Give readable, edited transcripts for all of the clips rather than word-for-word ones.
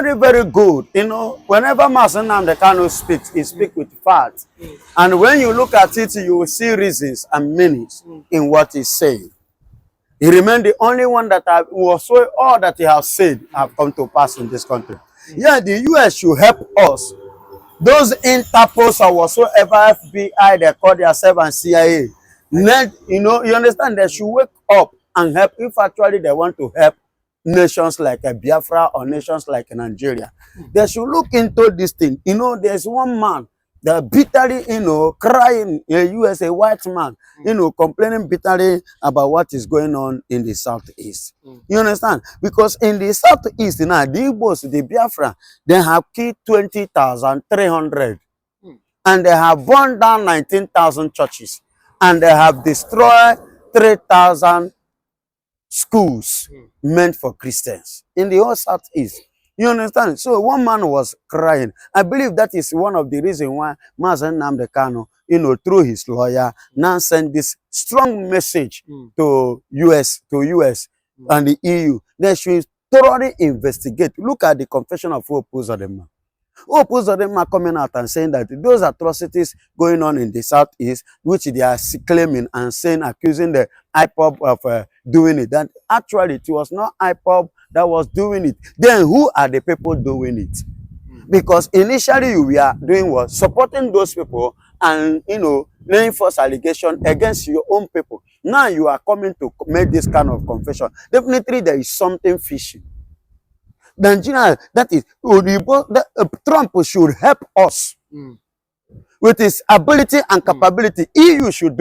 Very, very good. You know, whenever Nnamdi Kanu speaks, he speaks with facts. And when you look at it, you will see reasons and meanings in what he's saying. He remained the only one that was so all that he has said have come to pass in this country. Yeah, the US should help us. Those Interpols or whatsoever FBI they call themselves and CIA. Let, you know, you understand, they should wake up and help if actually they want to help nations like Biafra or nations like Nigeria. They should look into this thing. You know, there's one man that bitterly, you know, crying in the US, a white man, you know, complaining bitterly about what is going on in the Southeast. You understand? Because in the Southeast now, the Igbos, the Biafra, they have killed 20,300 and they have burned down 19,000 churches and they have destroyed 3,000 schools meant for Christians in the whole Southeast. You understand? So one man was crying. I believe that is one of the reasons why Nnamdi Kanu, you know, through his lawyer, now send this strong message to US and the EU. They should thoroughly investigate. Look at the confession of Hope Uzodinma. Hope Uzodinma coming out and saying that those atrocities going on in the Southeast, which they are claiming and saying, accusing the IPOB of doing it, that actually it was not IPOB that was doing it. Then who are the people doing it? Because initially we are doing what? Supporting those people and, you know, laying false allegation against your own people. Now you are coming to make this kind of confession. Definitely there is something fishy. Nigeria, that is, Trump should help us with his ability and capability. EU should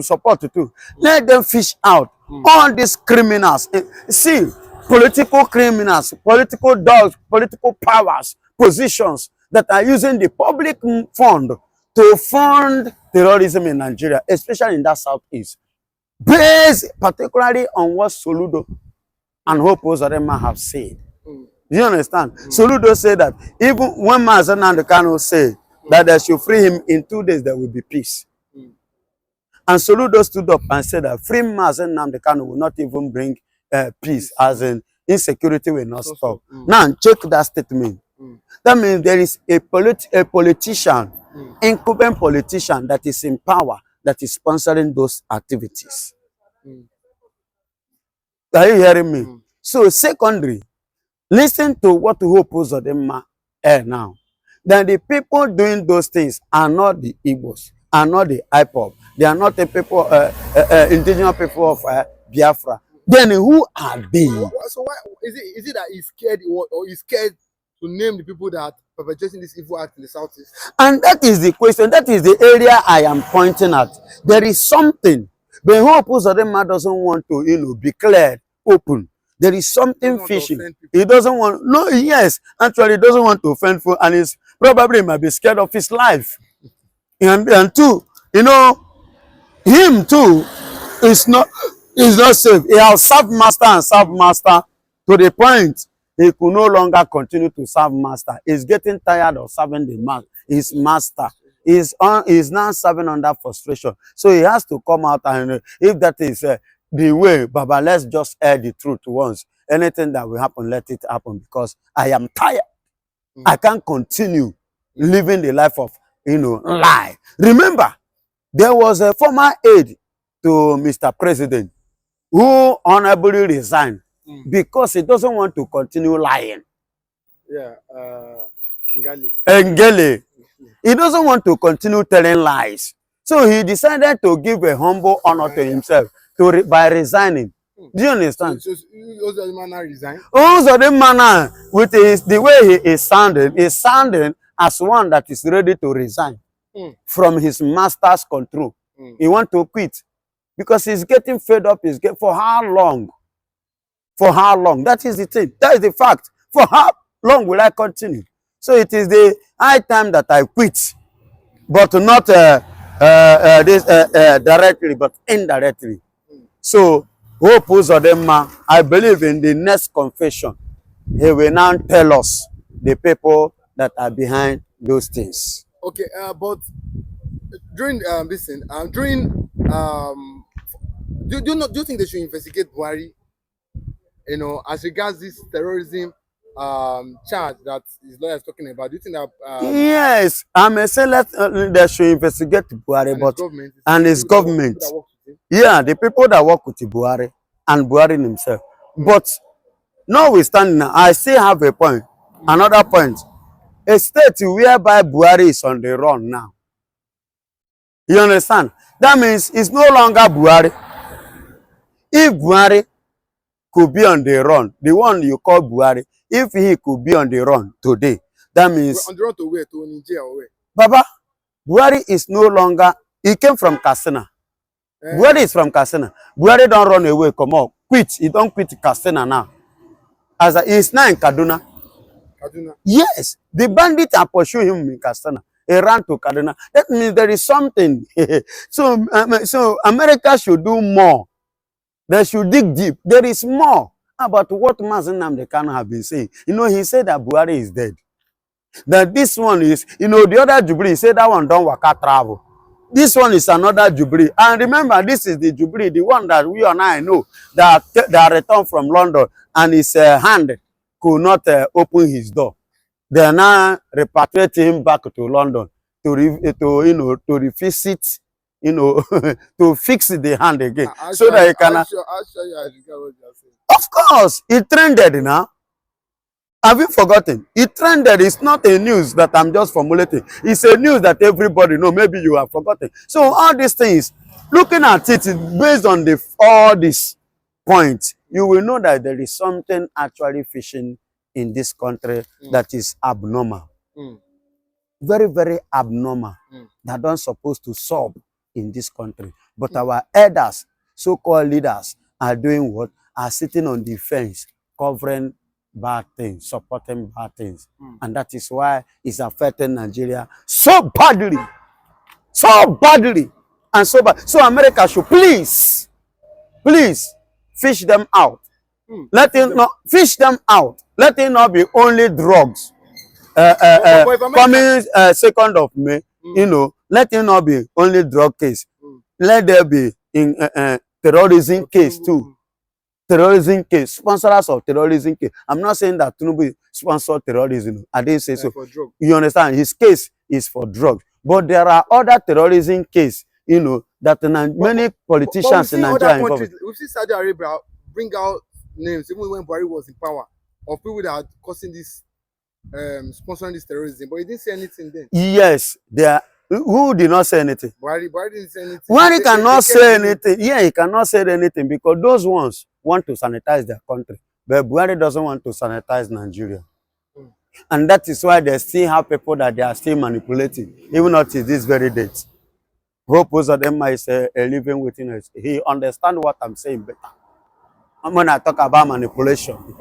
support it too. Let them fish out all these criminals. See, political criminals, political dogs, political powers, positions that are using the public fund to fund terrorism in Nigeria, especially in that Southeast, based particularly on what Soludo and Hope Uzodinma have said. Do you understand? Soludo said that even when Nnamdi Kanu said that they should free him in 2 days, there will be peace. And Soludo stood up and said that free Nnamdi Kanu will not even bring peace, as in insecurity will not stop. Now check that statement. That means there is a politician, incumbent politician that is in power, that is sponsoring those activities. Are you hearing me? So secondary, listen to what Hope Uzodinma now. Then the people doing those things are not the Igbos, are not the IPOB. They are not the people, indigenous people of Biafra. Then who are they? So why is it that he's scared or he's scared to name the people that are perpetrating this evil act in the Southeast? And that is the question. That is the area I am pointing at. There is something. But Hope Uzodinma doesn't want to, you know, be cleared open. There is something fishy. He doesn't want, no, yes, actually he doesn't want to offend people, and he's probably might be scared of his life. And two, you know, him too is not safe. He has served master and served master to the point he could no longer continue to serve master. He's getting tired of serving his master. He's now serving under frustration. So he has to come out, and if that is the way, Baba, let's just air the truth once. Anything that will happen, let it happen, because I am tired. I can't continue living the life of, you know, lie. Remember, there was a former aide to Mr. President who honorably resigned because he doesn't want to continue lying. Yeah, Ngele. He doesn't want to continue telling lies. So he decided to give a humble honor to himself by resigning. Do you understand? So Uzodinma resigned? Uzodinma, with the way he is sounding as one that is ready to resign from his master's control. He wants to quit because he's getting fed up. For how long? For how long? That is the thing. That is the fact. For how long will I continue? So it is the high time that I quit, but not directly, but indirectly. So Hope Uzodinma, I believe in the next confession, he will now tell us the people that are behind those things. Okay, but during this thing, do you think they should investigate Buhari? You know, as regards this terrorism charge that his lawyer is talking about? Do you think that Yes, I may say they should investigate Buhari, and his but government, and his people government, that work with him? yeah, the people that work with Buhari and Buhari himself. But notwithstanding, now, I still have a point. Another point. A state whereby Buhari is on the run now. You understand? That means it's no longer Buhari. If Buhari could be on the run, the one you call Buhari, if he could be on the run today, that means On the road to where? To Nigeria or where? Baba, Buhari is no longer, he came from Katsina. Buhari is from Katsina. Buhari don't run away, come on, quit. He don't quit Katsina now. He's now in Kaduna. Kaduna. Yes, the bandits are pursuing him in Katsina. He ran to Kaduna. That means there is something. So America should do more. They should dig deep. There is more about what Nnamdi Kanu have been saying. You know, he said that Buhari is dead. That this one is, you know, the other Jubilee, he said that one don't waka travel. This one is another Jubilee. And remember, this is the Jubilee, the one that we and I know that returned from London and his hand could not open his door. They are now repatriating him back to London to revisit, you know, to fix the hand again. So that he can. I'll show you what you're saying. Of course, it trended now. Have you forgotten? It trended. It's not a news that I'm just formulating. It's a news that everybody know. Maybe you have forgotten. So all these things, looking at it based on all these points, you will know that there is something actually fishing in this country that is abnormal. Very, very abnormal. That don't supposed to solve in this country. But our elders, so-called leaders, are doing what? Are sitting on the fence, covering bad things, supporting bad things. And that is why it's affecting Nigeria so badly. So badly. And so bad. So America should please fish them out. Let it not fish them out. Let it not be only drugs. Coming 2nd of May, you know, let it not be only drug case. Let there be in terrorism case too. Terrorism case, sponsors of terrorism case. I'm not saying that Tinubu sponsored terrorism. I didn't say so. You understand? His case is for drugs. But there are other terrorism cases, you know, that many politicians in Nigeria are involved. We've seen Saudi Arabia bring out names, even when Buhari was in power, of people that are causing this, sponsoring this terrorism. But he didn't say anything then. Yes, there. Who did not say anything? Buhari didn't say anything. Buhari cannot say anything. Yeah, he cannot say anything because those ones want to sanitize their country. But Buhari doesn't want to sanitize Nigeria. And that is why they still have people that they are still manipulating, even up to this very date. Hope most of them is a living within us. He understands what I'm saying better. When I talk about manipulation,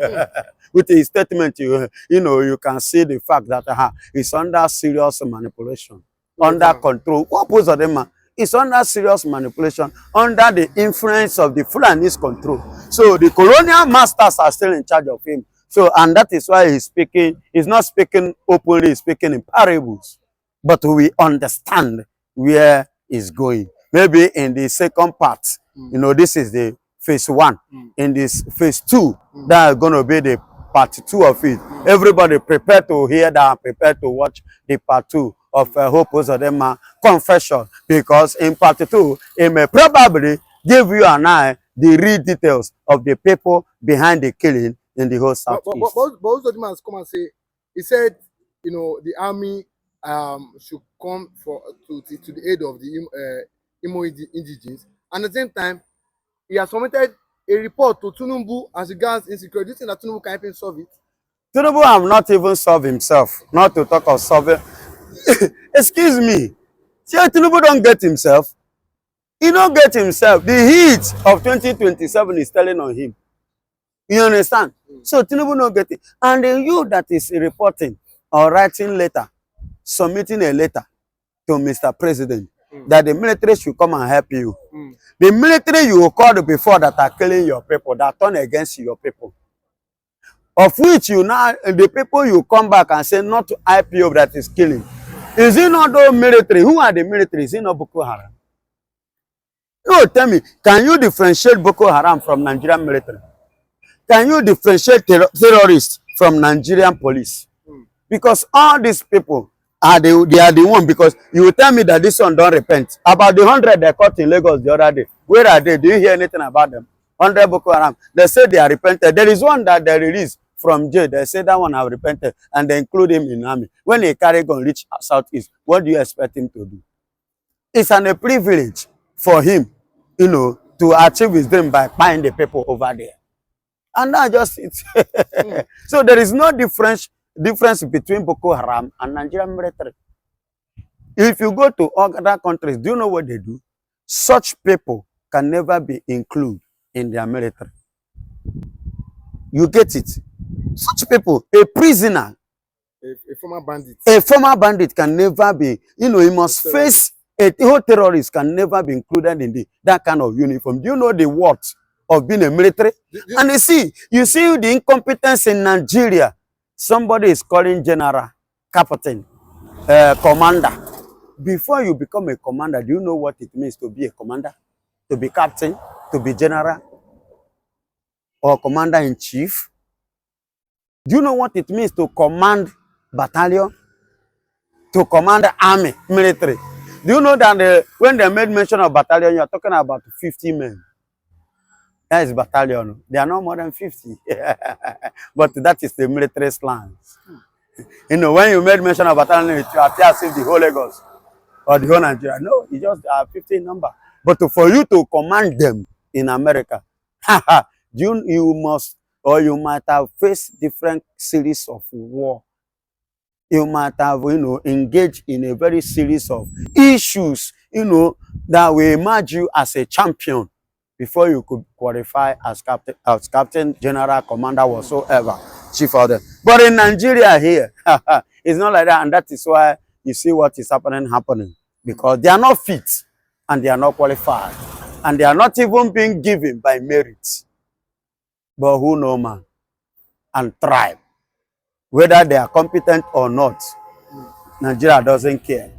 with his statement, you know, you can see the fact that it's under serious manipulation. Under control. What most of them is under serious manipulation, under the influence of the Fulani's control. So the colonial masters are still in charge of him. So, and that is why he's speaking, he's not speaking openly, he's speaking in parables. But we understand where he's going. Maybe in the second part, you know, this is the phase 1. In this phase 2, that's going to be the part 2 of it. Everybody prepare to hear that, prepare to watch the part 2 of Hope Uzodinma confession, because in part 2, it may probably give you and I the real details of the people behind the killing in the whole South-East. But Uzodinma has come and say, he said, you know, the army should come to the aid of the Imo indigenes. And at the same time, he has submitted a report to Tinubu as regards insecurity. Do you think that Tinubu can even solve it? Tinubu have not even solved himself, not to talk of solving. Excuse me. See, Tinubu don't get himself. He don't get himself. The heat of 2027 is telling on him. You understand? So Tinubu don't get it. And then you that is reporting or writing letter, submitting a letter to Mr. President, that the military should come and help you. The military you called before that are killing your people, that turn against your people. Of which you now, the people you come back and say not to IPO that is killing. Is it not those military? Who are the military? Is it not Boko Haram? No, tell me, can you differentiate Boko Haram from Nigerian military? Can you differentiate terrorists from Nigerian police. Because all these people they are the one, because you will tell me that this one don't repent. About the 100 they caught in Lagos the other day. Where are they? Do you hear anything about them? 100 Boko Haram. They say they are repented. There is one that they released from jail. They say that one have repented and they include him in army. When he carry gun reach Southeast, what do you expect him to do? It's a privilege for him, you know, to achieve his dream by buying the people over there. And that just it. So there is no difference between Boko Haram and Nigerian military. If you go to other countries, do you know what they do? Such people can never be included in their military. You get it? Such people, a prisoner, a former bandit. A former bandit can never be, you know, he must face a whole terrorist can never be included in that kind of uniform. Do you know the worth of being a military? And you see the incompetence in Nigeria. Somebody is calling general, captain, commander. Before you become a commander, do you know what it means to be a commander? To be captain, to be general, or commander-in-chief? Do you know what it means to command battalion? To command the army, military? Do you know that when they made mention of battalion, you are talking about 50 men? That is battalion. They are not more than 50. But that is the military slang. You know, when you made mention of battalion, it appears as if the whole Lagos or the whole Nigeria. No, it just 50 number. But for you to command them in America, you must, or you might have faced different series of war. You might have, you know, engaged in a very series of issues, you know, that will emerge you as a champion before you could qualify as captain, general, commander, whatsoever, chief of them. But in Nigeria here, it's not like that, and that is why you see what is happening, because they are not fit, and they are not qualified, and they are not even being given by merit. But who know man and tribe, whether they are competent or not, Nigeria doesn't care.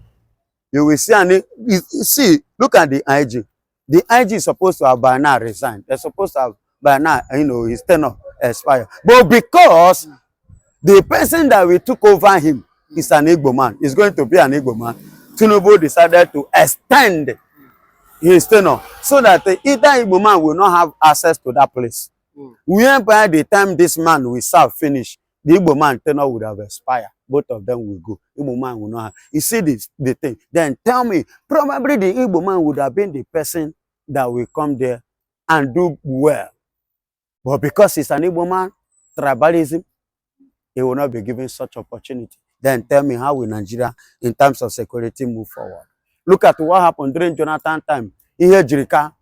You will see, and see, look at the IG. The IG is supposed to have by now resigned. They're supposed to have by now, you know, his tenure expired. But because the person that we took over him is an Igbo man, is going to be an Igbo man, Tinubu decided to extend his tenure so that either Igbo man will not have access to that place. Whereby the time this man will serve finish, the Igbo man tenure would have expired. Both of them will go. Igbo man will not have. You see the thing. Then tell me, probably the Igbo man would have been the person that will come there and do well. But because he's an Igbo man, tribalism, he will not be given such opportunity. Then tell me, how will Nigeria, in terms of security, move forward? Look at what happened during Jonathan time. Ihejirika,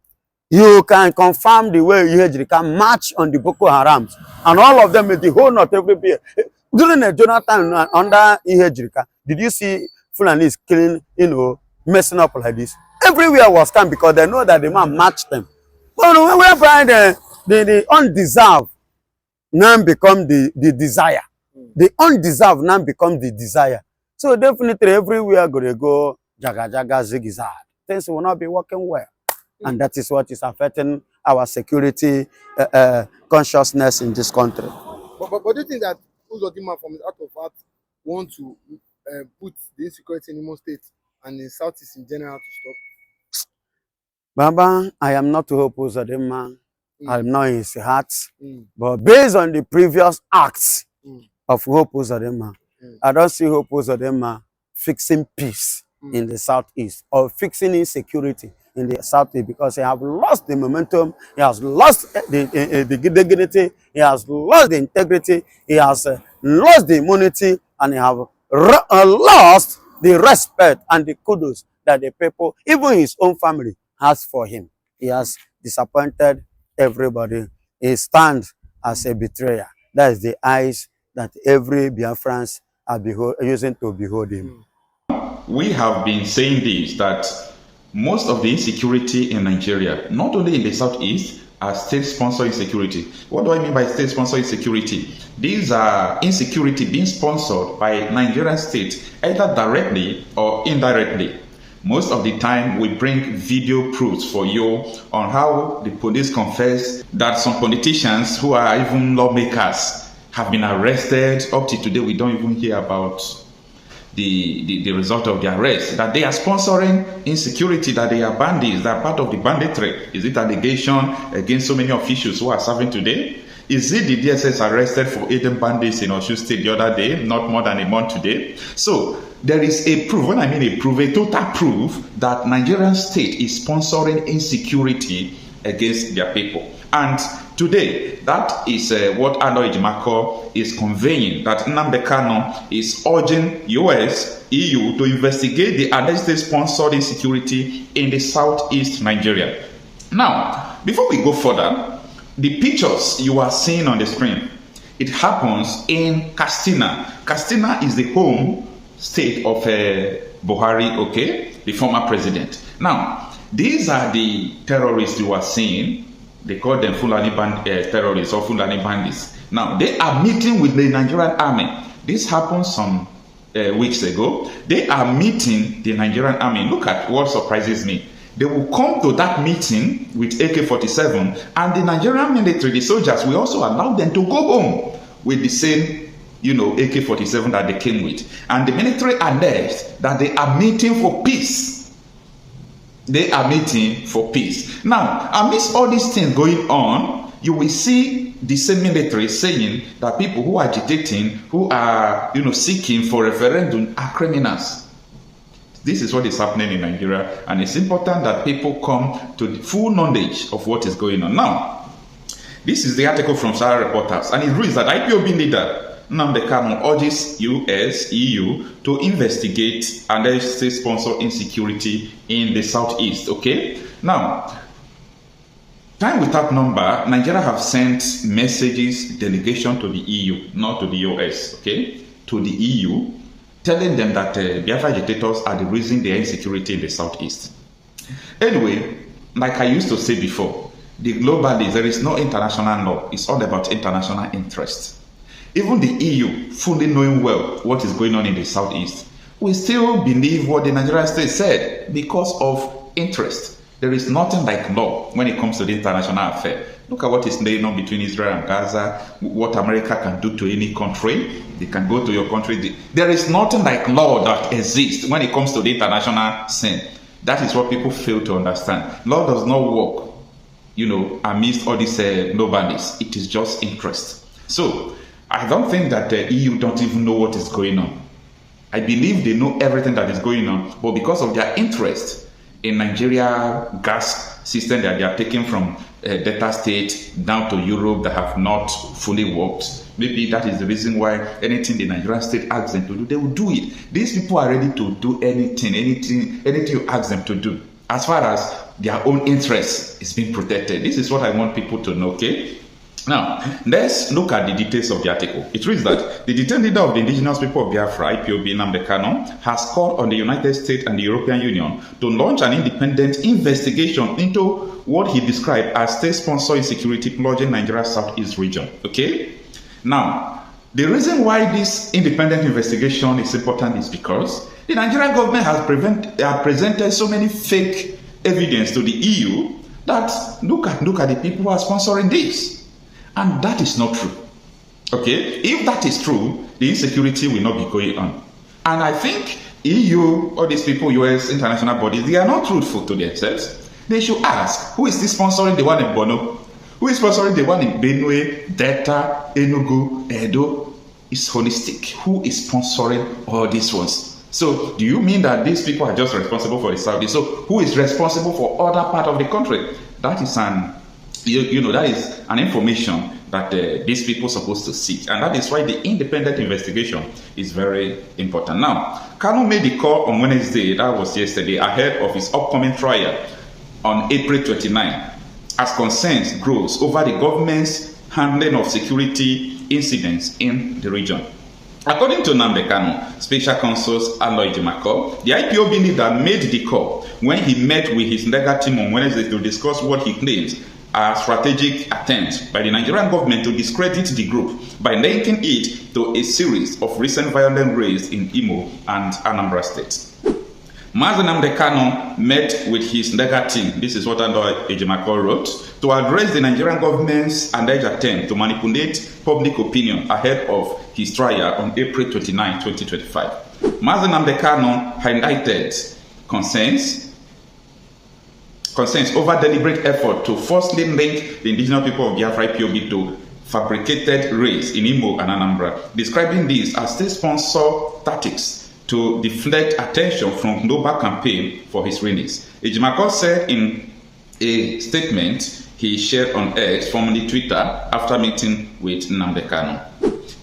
you can confirm the way Ihejirika march on the Boko Harams. And all of them, the whole not everywhere. During the Jonathan under Ihejirika, did you see Fulanis killing, you know, messing up like this? Everywhere was calm because they know that the man matched them. But whereby the undeserved now become the desire. The undeserved now become the desire. So definitely everywhere gonna go jaga jaga zigzag. Things will not be working well. And that is what is affecting our security consciousness in this country. But do you think that Uzodinma from his out of heart want to put the insecurity in Imo State and in Southeast in general to stop? Baba, I am not to hope Uzodinma. I am not in his heart. But based on the previous acts of Hope Uzodinma, I don't see Hope Uzodinma fixing peace in the Southeast or fixing insecurity in the Southeast, because he has lost the momentum, he has lost the dignity, he has lost the integrity, he has lost the immunity, and he has lost the respect and the kudos that the people, even his own family, has for him. He has disappointed everybody. He stands as a betrayer. That is the eyes that every Biafrans are using to behold him. We have been saying this, that most of the insecurity in Nigeria, not only in the Southeast, are state-sponsored insecurity. What do I mean by state-sponsored insecurity? These are insecurity being sponsored by Nigerian state, either directly or indirectly. Most of the time, we bring video proofs for you on how the police confess that some politicians who are even lawmakers have been arrested. Up to today, we don't even hear about the result of the arrest. That they are sponsoring insecurity, that they are bandits, that are part of the banditry. Is it allegation against so many officials who are serving today? Is it the DSS arrested for aiding bandits in Osun State the other day, not more than a month today? So there is a proof, when I mean a proof, a total proof that Nigerian state is sponsoring insecurity against their people. And today, that is what Nnamdi is conveying, that Nnamdi Kanu is urging US, EU to investigate the alleged sponsored insecurity in the southeast Nigeria. Now, before we go further, the pictures you are seeing on the screen, it happens in Katsina. Katsina is the home state of Buhari, okay, the former president. Now, these are the terrorists you are seeing. They call them Fulani terrorists or Fulani bandits. Now, they are meeting with the Nigerian army. This happened some weeks ago. They are meeting the Nigerian army. Look at what surprises me. They will come to that meeting with AK-47, and the Nigerian military, the soldiers, will also allow them to go home with the same, AK-47 that they came with. And the military alleged that they are meeting for peace. They are meeting for peace. Now, amidst all these things going on, you will see the same military saying that people who are agitating, who are, seeking for referendum are criminals. This is what is happening in Nigeria, and it's important that people come to the full knowledge of what is going on. Now, this is the article from Sahara Reporters, and it reads that IPOB leader Nnamdi Kanu urges US, EU to investigate and sponsor insecurity in the southeast. Okay? Now, time without number, Nigeria have sent messages, delegation to the EU, not to the US, okay? To the EU, telling them that Biafra agitators are the reason there is insecurity in the southeast. Anyway, like I used to say before, the globalists, there is no international law. It's all about international interest. Even the EU, fully knowing well what is going on in the southeast, we still believe what the Nigerian state said because of interest. There is nothing like law when it comes to the international affair. Look at what is going on between Israel and Gaza, what America can do to any country. They can go to your country. There is nothing like law that exists when it comes to the international scene. That is what people fail to understand. Law does not work, amidst all these globalists. It is just interest. So, I don't think that the EU don't even know what is going on. I believe they know everything that is going on, but because of their interest in Nigeria gas system that they are taking from Delta State down to Europe that have not fully worked, maybe that is the reason why anything the Nigerian state asks them to do, they will do it. These people are ready to do anything you ask them to do, as far as their own interest is being protected. This is what I want people to know, okay? Now, let's look at the details of the article. It reads that the detained leader of the indigenous people of Biafra, IPOB Nnamdi Kanu, has called on the United States and the European Union to launch an independent investigation into what he described as state-sponsored insecurity plunging Nigeria's southeast region. Okay? Now, the reason why this independent investigation is important is because the Nigerian government has presented so many fake evidence to the EU that look at the people who are sponsoring this. And that is not true. Okay? If that is true, the insecurity will not be going on. And I think EU, all these people, US, international bodies, they are not truthful to themselves. They should ask, who is this sponsoring the one in Bono? Who is sponsoring the one in Benue, Delta, Enugu, Edo? It's holistic. Who is sponsoring all these ones? So, do you mean that these people are just responsible for the Saudi? So, who is responsible for other part of the country? That is that is an information that these people are supposed to seek. And that is why the independent investigation is very important. Now, Kanu made the call on Wednesday, that was yesterday, ahead of his upcoming trial on April 29, as concerns grows over the government's handling of security incidents in the region. According to Nnamdi Kanu, Special Counsel Nnamdi Kanu, the IPOB leader made the call when he met with his legal team on Wednesday to discuss what he claims are strategic attempts by the Nigerian government to discredit the group by linking it to a series of recent violent raids in Imo and Anambra states. Mazi Nnamdi Kanu met with his legal team, this is what Nnamdi Kanu wrote, to address the Nigerian government's alleged attempt to manipulate public opinion ahead of his trial on April 29, 2025. Mazi Nnamdi Kanu highlighted concerns over deliberate effort to falsely link the indigenous people of Biafra IPOB to fabricated raids in Imo and Anambra, describing these as state-sponsored tactics to deflect attention from global campaign for his release. Ejimako said in a statement he shared on X, formerly Twitter, after meeting with Nnamdi Kanu.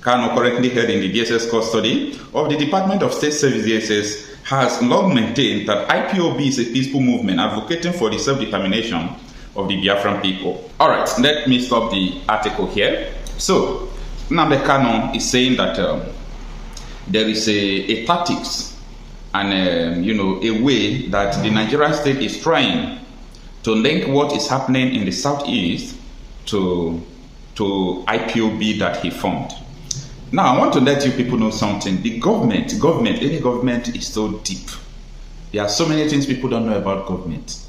Kanu, currently held in the DSS custody of the Department of State Service DSS, has long maintained that IPOB is a peaceful movement advocating for the self-determination of the Biafran people. All right, let me stop the article here. So, Nnamdi Kanu is saying that there is a tactics and a way that the Nigerian state is trying to link what is happening in the Southeast to IPOB that he formed. Now, I want to let you people know something. The any government is so deep. There are so many things people don't know about government.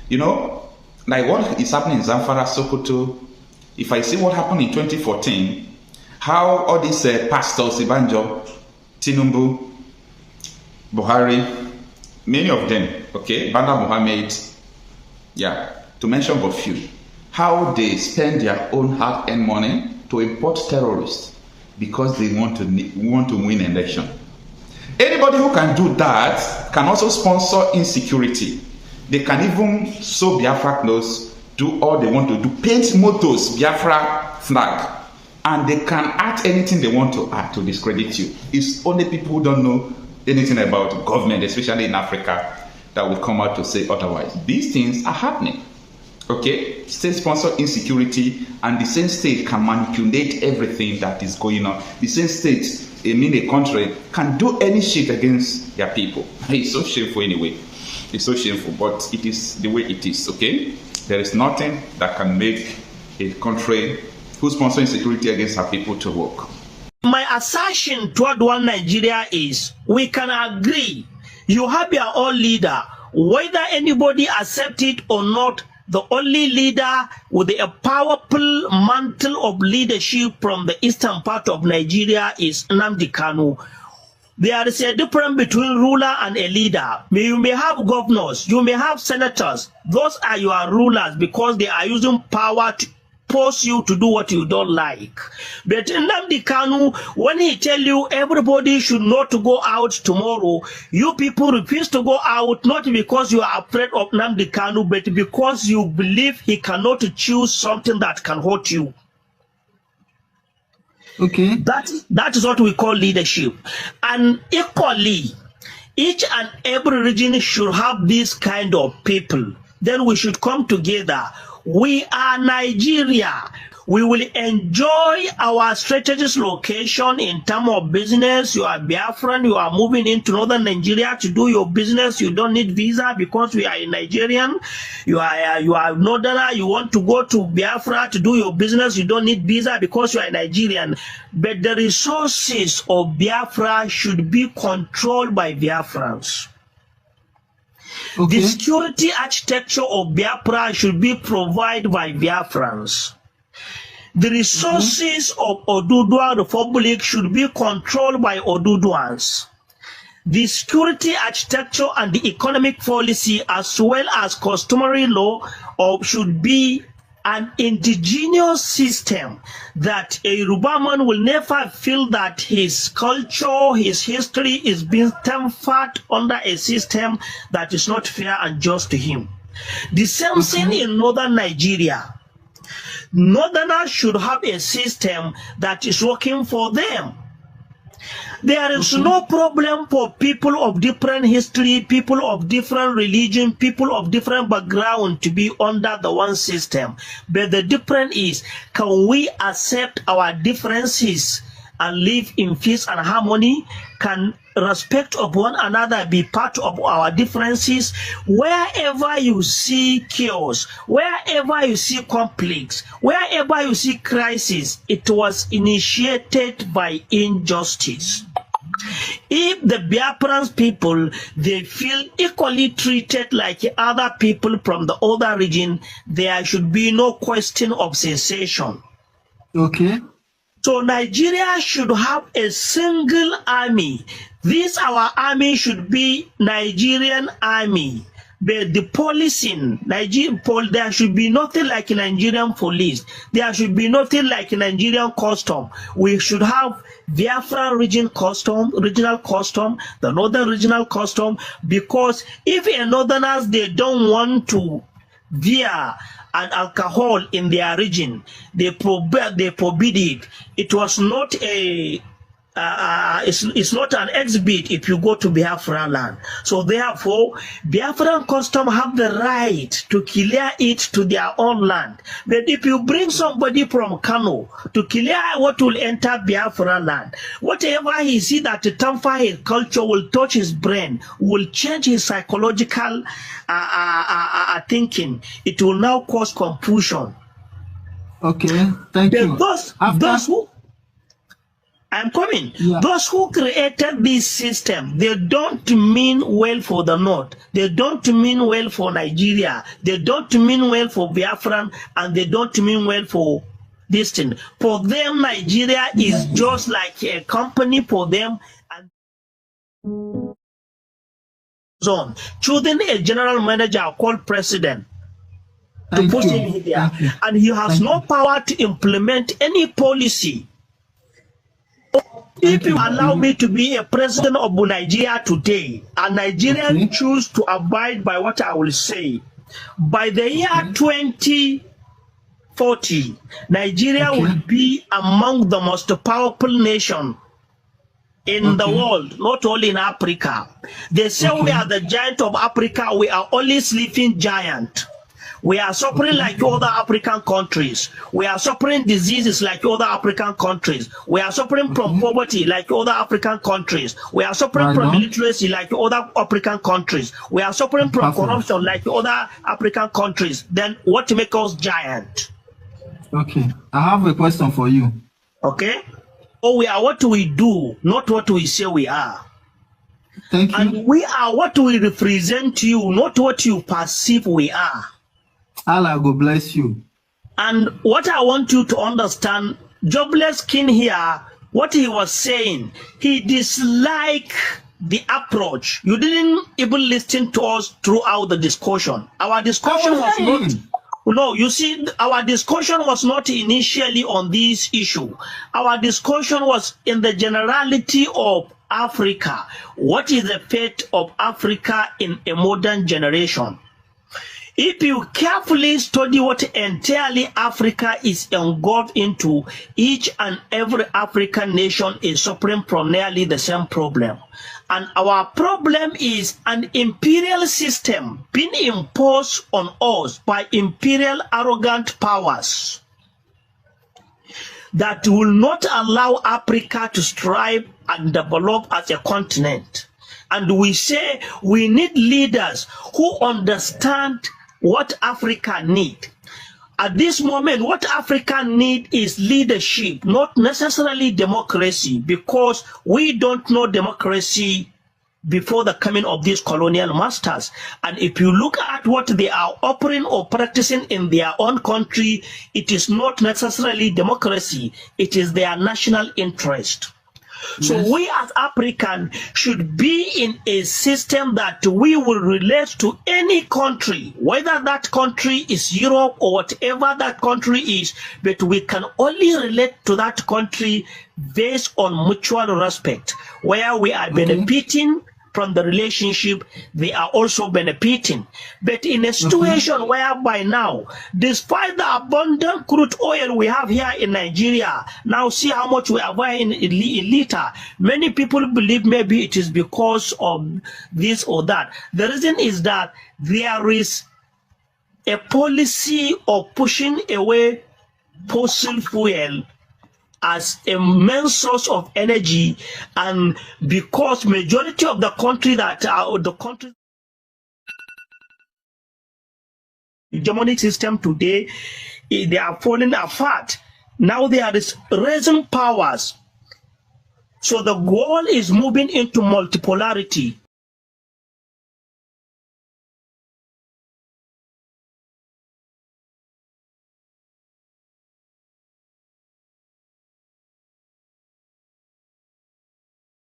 You know, like what is happening in Zamfara, Sokoto. If I see what happened in 2014, how all these pastors, Ibanjo, Tinubu, Buhari, many of them, okay, Banda Mohammed, yeah, to mention but few, how they spend their own hard-earned money to import terrorists because they want to win an election. Anybody who can do that can also sponsor insecurity. They can even sew Biafra clothes, do all they want to do, paint motors, Biafra flag, and they can add anything they want to add to discredit you. It's only people who don't know anything about government, especially in Africa, that will come out to say otherwise. These things are happening. Okay, state-sponsored insecurity, and the same state can manipulate everything that is going on. The same state, a country, can do any shit against their people. It's so shameful anyway. It's so shameful, but it is the way it is, okay? There is nothing that can make a country who sponsors insecurity against her people to work. My assertion toward one Nigeria is, we can agree, you have your own leader, whether anybody accepts it or not. The only leader with a powerful mantle of leadership from the eastern part of Nigeria is Nnamdi Kanu. There is a difference between ruler and a leader. You may have governors, you may have senators. Those are your rulers because they are using power to force you to do what you don't like. But Nnamdi Kanu, when he tell you everybody should not go out tomorrow, you people refuse to go out, not because you are afraid of Nnamdi Kanu, but because you believe he cannot choose something that can hurt you. Okay. That is what we call leadership. And equally, each and every region should have this kind of people. Then we should come together. We are Nigeria. We will enjoy our strategic location in terms of business. You are Biafran, you are moving into northern Nigeria to do your business. You don't need visa because we are a Nigerian. You are northerner, you want to go to Biafra to do your business. You don't need visa because you are a Nigerian. But the resources of Biafra should be controlled by Biafrans. Okay. The security architecture of Biafra should be provided by Biafrans. The resources of Oduduwa Republic should be controlled by Oduduwans. The security architecture and the economic policy as well as customary law should be an indigenous system that a Yoruba man will never feel that his culture, his history is being tampered under a system that is not fair and just to him. The same thing in northern Nigeria. Northerners should have a system that is working for them. There is no problem for people of different history, people of different religion, people of different background to be under the one system. But the difference is, can we accept our differences and live in peace and harmony? Can respect of one another be part of our differences? Wherever you see chaos, wherever you see conflicts, wherever you see crisis, it was initiated by injustice. If the Biafran people, they feel equally treated like other people from the other region, there should be no question of cessation. Okay. So Nigeria should have a single army. This our army should be Nigerian army. But the policing, there should be nothing like Nigerian police. There should be nothing like Nigerian custom. We should have Biafra regional custom, the northern regional custom, because if a northerners, they don't want to beer and alcohol in their region, they forbid it. It was not a it's not an exhibit if you go to Biafra land. So therefore, Biafran custom have the right to clear it to their own land. But if you bring somebody from Kano to clear what will enter Biafra land, whatever he see that to tamper his culture will touch his brain, will change his psychological thinking, it will now cause confusion. Okay, thank you. Those who I'm coming. Yeah. Those who created this system, they don't mean well for the North. They don't mean well for Nigeria. They don't mean well for Biafran, and they don't mean well for this thing. For them, Nigeria is just like a company for them. And zone, choosing a general manager called president to put him there, and he has no power to implement any policy. If you allow me to be a president of Nigeria today, and Nigerians choose to abide by what I will say, by the year 2040, Nigeria will be among the most powerful nations in the world, not only in Africa. They say we are the giant of Africa. We are only sleeping giant. We are suffering like other African countries. We are suffering diseases like other African countries. We are suffering from poverty like other African countries. We are suffering from illiteracy like other African countries. We are suffering from corruption like other African countries. Then what makes us giant? Okay, I have a question for you. Okay? Oh, we are what we do, not what we say we are. Thank you. And we are what we represent to you, not what you perceive we are. Allah go bless you. And what I want you to understand, Jobless King here, what he was saying, he disliked the approach. You didn't even listen to us throughout the discussion. Our discussion was not, no, you see, our discussion was not initially on this issue. Our discussion was in the generality of Africa. What is the fate of Africa in a modern generation? If you carefully study what entirely Africa is engulfed into, each and every African nation is suffering from nearly the same problem. And our problem is an imperial system being imposed on us by imperial arrogant powers that will not allow Africa to strive and develop as a continent. And we say we need leaders who understand what Africa needs. At this moment, what Africa needs is leadership, not necessarily democracy, because we don't know democracy before the coming of these colonial masters. And if you look at what they are offering or practicing in their own country, it is not necessarily democracy, it is their national interest. So we as Africans should be in a system that we will relate to any country, whether that country is Europe or whatever that country is, but we can only relate to that country based on mutual respect, where we are benefiting from the relationship, they are also benefiting. But in a situation whereby now, despite the abundant crude oil we have here in Nigeria, now see how much we are buying in liter. Many people believe maybe it is because of this or that. The reason is that there is a policy of pushing away fossil fuel as a main source of energy, and because majority of the country that are the country hegemonic system today, they are falling apart. Now there is rising powers So the goal is moving into multipolarity.